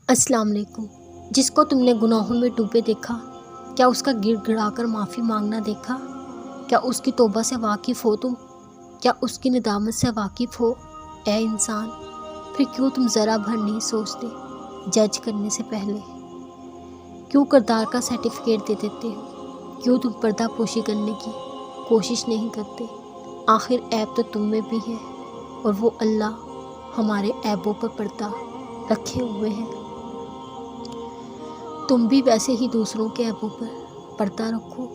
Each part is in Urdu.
السلام علیکم۔ جس کو تم نے گناہوں میں ڈوبے دیکھا، کیا اس کا گڑ گڑا کر معافی مانگنا دیکھا؟ کیا اس کی توبہ سے واقف ہو تم؟ کیا اس کی ندامت سے واقف ہو؟ اے انسان، پھر کیوں تم ذرا بھر نہیں سوچتے جج کرنے سے پہلے؟ کیوں کردار کا سرٹیفکیٹ دے دیتے ہو؟ کیوں تم پردہ پوشی کرنے کی کوشش نہیں کرتے؟ آخر عیب تو تم میں بھی ہے، اور وہ اللہ ہمارے عیبوں پر پردہ رکھے ہوئے ہیں۔ تم بھی ویسے ہی دوسروں کے عیبوں پر پردہ رکھو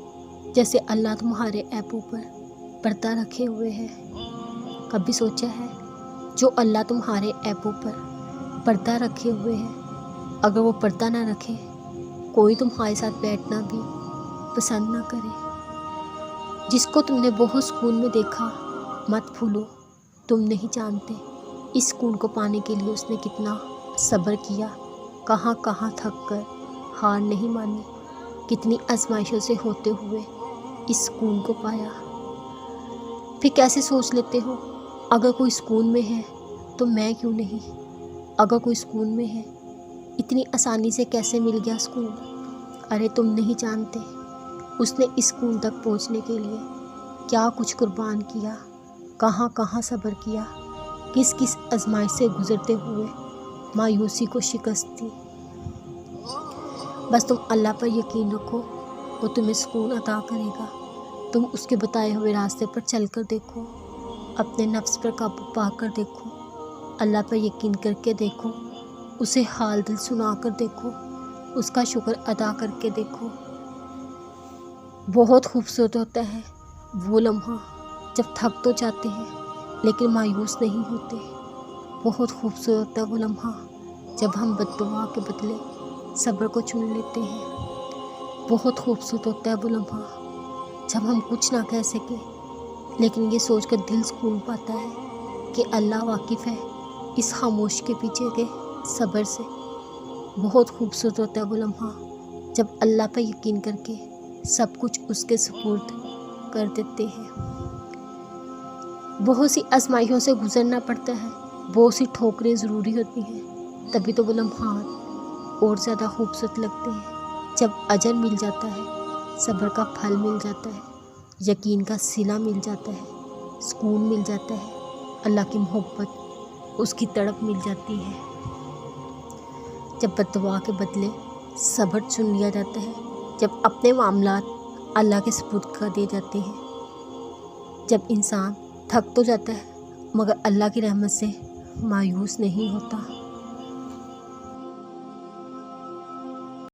جیسے اللہ تمہارے عیبوں پر پردہ رکھے ہوئے ہے۔ کبھی سوچا ہے جو اللہ تمہارے عیبوں پر پردہ رکھے ہوئے ہے، اگر وہ پردہ نہ رکھے، کوئی تمہارے ساتھ بیٹھنا بھی پسند نہ کرے؟ جس کو تم نے بہت سکون میں دیکھا، مت بھولو، تم نہیں جانتے اس سکون کو پانے کے لیے اس نے کتنا صبر کیا، کہاں کہاں تھک کر ہار نہیں مانی، کتنی آزمائشوں سے ہوتے ہوئے اس سکون کو پایا۔ پھر کیسے سوچ لیتے ہو اگر کوئی سکون میں ہے تو میں کیوں نہیں؟ اگر کوئی سکون میں ہے، اتنی آسانی سے کیسے مل گیا سکون؟ ارے تم نہیں جانتے اس نے اس سکون تک پہنچنے کے لیے کیا کچھ قربان کیا، کہاں کہاں صبر کیا، کس کس آزمائش سے گزرتے ہوئے مایوسی کو شکست دی۔ بس تم اللہ پر یقین رکھو، وہ تمہیں سکون عطا کرے گا۔ تم اس کے بتائے ہوئے راستے پر چل کر دیکھو، اپنے نفس پر قابو پا کر دیکھو، اللہ پر یقین کر کے دیکھو، اسے حال دل سنا کر دیکھو، اس کا شکر ادا کر کے دیکھو۔ بہت خوبصورت ہوتا ہے وہ لمحہ جب تھک تو جاتے ہیں لیکن مایوس نہیں ہوتے۔ بہت خوبصورت ہوتا ہے وہ لمحہ جب ہم بد دعا کے بدلے صبر کو چن لیتے ہیں۔ بہت خوبصورت ہوتا ہے وہ لمحہ جب ہم کچھ نہ کہہ سکیں لیکن یہ سوچ کر دل سکون پاتا ہے کہ اللہ واقف ہے اس خاموش کے پیچھے کے صبر سے۔ بہت خوبصورت ہوتا ہے وہ لمحہ جب اللہ پر یقین کر کے سب کچھ اس کے سپرد کر دیتے ہیں۔ بہت سی آزمائشوں سے گزرنا پڑتا ہے، بہت سی ٹھوکریں ضروری ہوتی ہیں، تبھی تو وہ لمحات اور زیادہ خوبصورت لگتے ہیں۔ جب اجر مل جاتا ہے، صبر کا پھل مل جاتا ہے، یقین کا صلہ مل جاتا ہے، سکون مل جاتا ہے، اللہ کی محبت، اس کی تڑپ مل جاتی ہے۔ جب بد دعا کے بدلے صبر چن لیا جاتا ہے، جب اپنے معاملات اللہ کے سپرد کر دیے جاتے ہیں، جب انسان تھک تو جاتا ہے مگر اللہ کی رحمت سے مایوس نہیں ہوتا۔